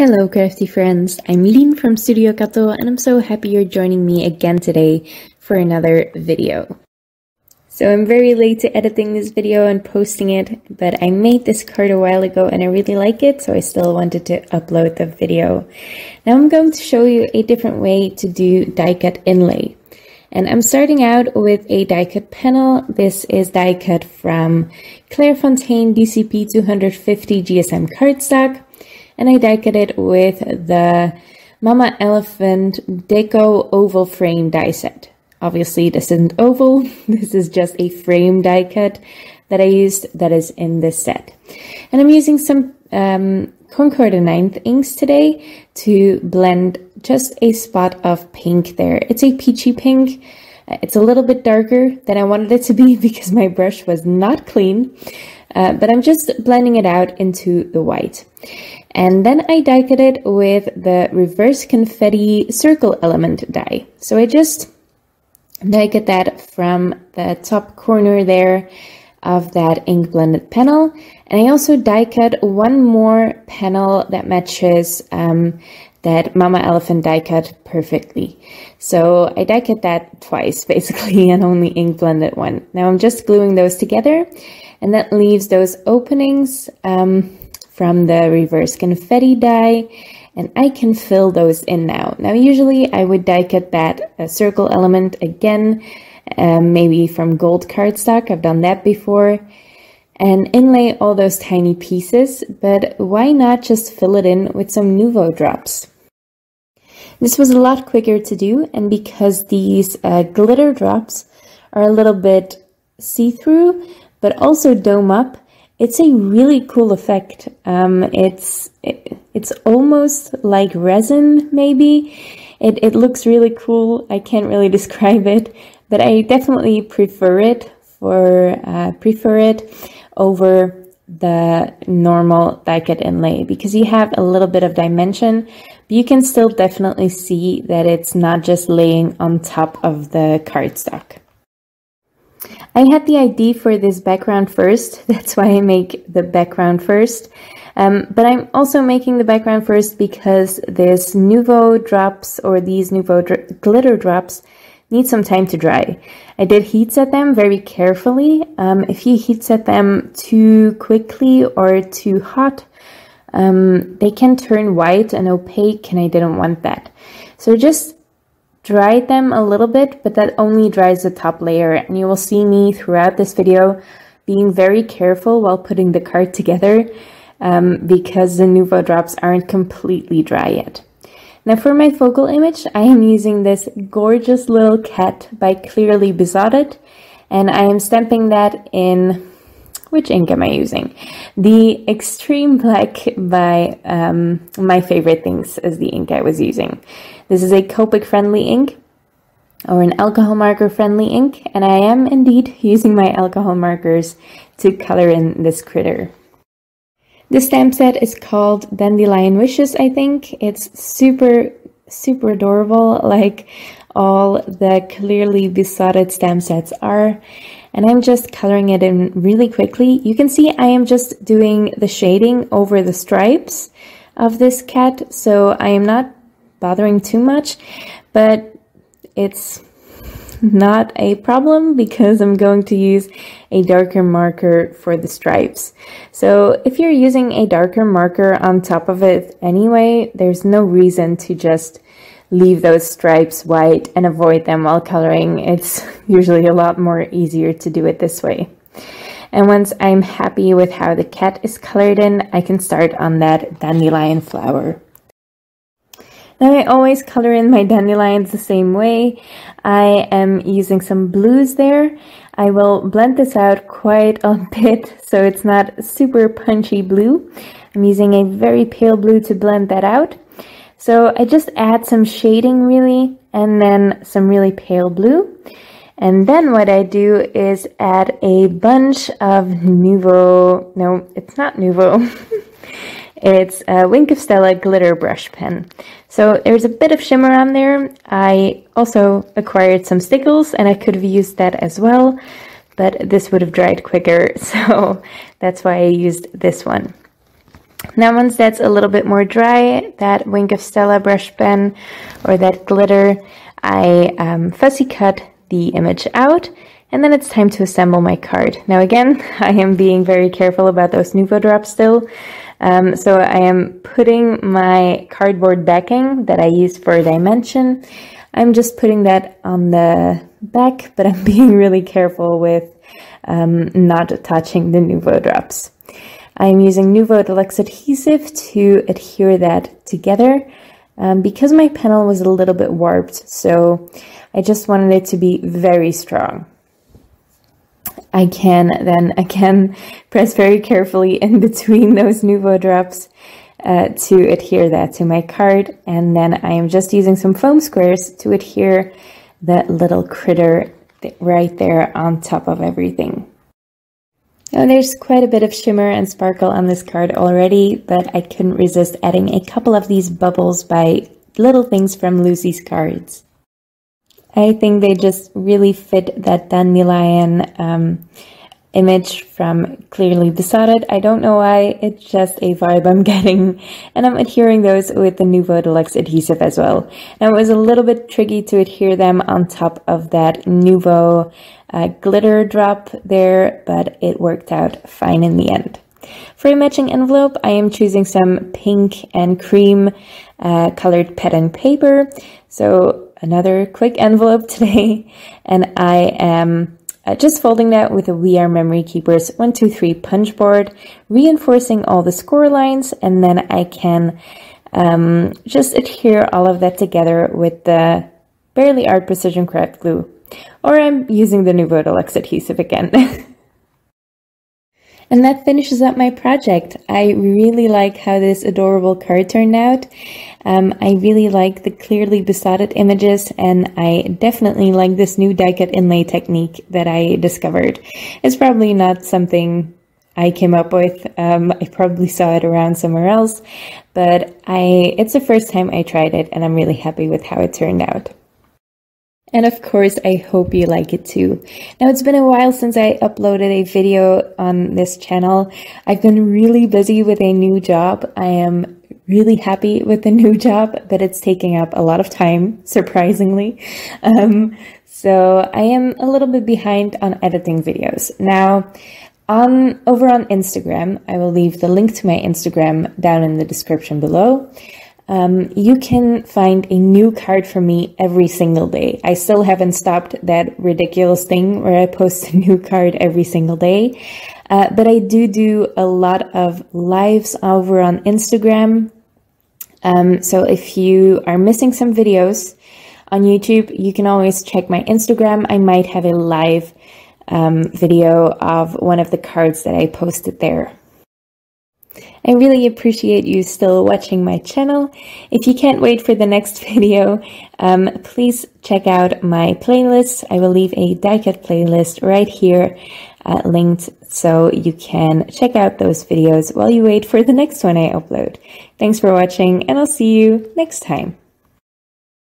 Hello crafty friends, I'm Lien from Studio Kato and I'm so happy you're joining me again today for another video. So I'm very late to editing this video and posting it, but I made this card a while ago and I really like it, so I still wanted to upload the video. Now I'm going to show you a different way to do die cut inlay. And I'm starting out with a die cut panel. This is die cut from Clairefontaine DCP 250 GSM cardstock. And I die cut it with the Mama Elephant Deco oval frame die set. Obviously this isn't oval, this is just a frame die cut that I used that is in this set. And I'm using some Concord 9th inks today to blend just a spot of pink there. It's a peachy pink. It's a little bit darker than I wanted it to be because my brush was not clean. But I'm just blending it out into the white. And then I die cut it with the reverse confetti circle element die. So I just die cut that from the top corner there of that ink blended panel. And I also die cut one more panel that matches that Mama Elephant die cut perfectly. So I die cut that twice basically and only ink blended one. Now I'm just gluing those together and that leaves those openings from the reverse confetti die, and I can fill those in now. Now usually I would die cut that circle element again, maybe from gold cardstock. I've done that before, and inlay all those tiny pieces, but why not just fill it in with some Nuvo drops? This was a lot quicker to do, and because these glitter drops are a little bit see-through but also dome up, it's a really cool effect. It's almost like resin, maybe. It looks really cool. I can't really describe it, but I definitely prefer it over the normal die cut inlay because you have a little bit of dimension, but you can still definitely see that it's not just laying on top of the cardstock. I had the idea for this background first, that's why I make the background first, but I'm also making the background first because this Nuvo drops or these Nuvo glitter drops need some time to dry. I did heat set them very carefully. If you heat set them too quickly or too hot, they can turn white and opaque, and I didn't want that. So just dried them a little bit, but that only dries the top layer, and you will see me throughout this video being very careful while putting the card together because the Nuvo drops aren't completely dry yet. Now for my focal image, I am using this gorgeous little cat by Clearly Besotted, and I am stamping that in, which ink am I using? The Extreme Black by My Favorite Things is the ink I was using. This is a Copic friendly ink, or an alcohol marker friendly ink, and I am indeed using my alcohol markers to color in this critter. The stamp set is called Dandelion Wishes, I think. It's super adorable, like all the Clearly Besotted stamp sets are. And I'm just coloring it in really quickly. You can see I am just doing the shading over the stripes of this cat, so I am not bothering too much, but it's not a problem because I'm going to use a darker marker for the stripes. So if you're using a darker marker on top of it anyway, there's no reason to just leave those stripes white and avoid them while coloring. It's usually a lot more easier to do it this way. And once I'm happy with how the cat is colored in, I can start on that dandelion flower. Now I always color in my dandelions the same way. I am using some blues there. I will blend this out quite a bit so it's not super punchy blue. I'm using a very pale blue to blend that out. So I just add some shading really, and then some really pale blue. And then what I do is add a bunch of Nuvo, no, it's not Nuvo. It's a Wink of Stella glitter brush pen. So there's a bit of shimmer on there. I also acquired some stickles and I could have used that as well, but this would have dried quicker, so that's why I used this one. Now once that's a little bit more dry, that Wink of Stella brush pen or that glitter, I fussy cut the image out, and then it's time to assemble my card. Now again, I am being very careful about those Nuvo drops still. So I am putting my cardboard backing that I use for dimension. I'm just putting that on the back, but I'm being really careful with not touching the Nuvo drops. I'm using Nuvo Deluxe Adhesive to adhere that together because my panel was a little bit warped, so I just wanted it to be very strong. I can then again press very carefully in between those Nuvo drops to adhere that to my card, and then I am just using some foam squares to adhere that little critter right there on top of everything. Now there's quite a bit of shimmer and sparkle on this card already, but I couldn't resist adding a couple of these bubbles by little things from Lucy's cards. I think they just really fit that Dandelion image from Clearly Besotted. I don't know why, it's just a vibe I'm getting, and I'm adhering those with the Nuvo Deluxe Adhesive as well. Now it was a little bit tricky to adhere them on top of that Nuvo glitter drop there, but it worked out fine in the end. For a matching envelope, I am choosing some pink and cream colored pattern paper. So another quick envelope today, and I am just folding that with a We Are Memory Keepers 123 punch board, reinforcing all the score lines, and then I can just adhere all of that together with the Barely Art Precision Craft glue, or I'm using the Nuvo Deluxe Adhesive again. And that finishes up my project. I really like how this adorable card turned out. I really like the Clearly Besotted images, and I definitely like this new die cut inlay technique that I discovered. It's probably not something I came up with. I probably saw it around somewhere else, but it's the first time I tried it, and I'm really happy with how it turned out. And of course, I hope you like it too. Now, it's been a while since I uploaded a video on this channel. I've been really busy with a new job. I am really happy with the new job, but it's taking up a lot of time, surprisingly. So I am a little bit behind on editing videos. Now, over on Instagram, I will leave the link to my Instagram down in the description below. You can find a new card from me every single day. I still haven't stopped that ridiculous thing where I post a new card every single day. But I do a lot of lives over on Instagram. So if you are missing some videos on YouTube, you can always check my Instagram. I might have a live video of one of the cards that I posted there. I really appreciate you still watching my channel. If you can't wait for the next video, please check out my playlist. I will leave a die cut playlist right here linked, so you can check out those videos while you wait for the next one I upload. Thanks for watching, and I'll see you next time.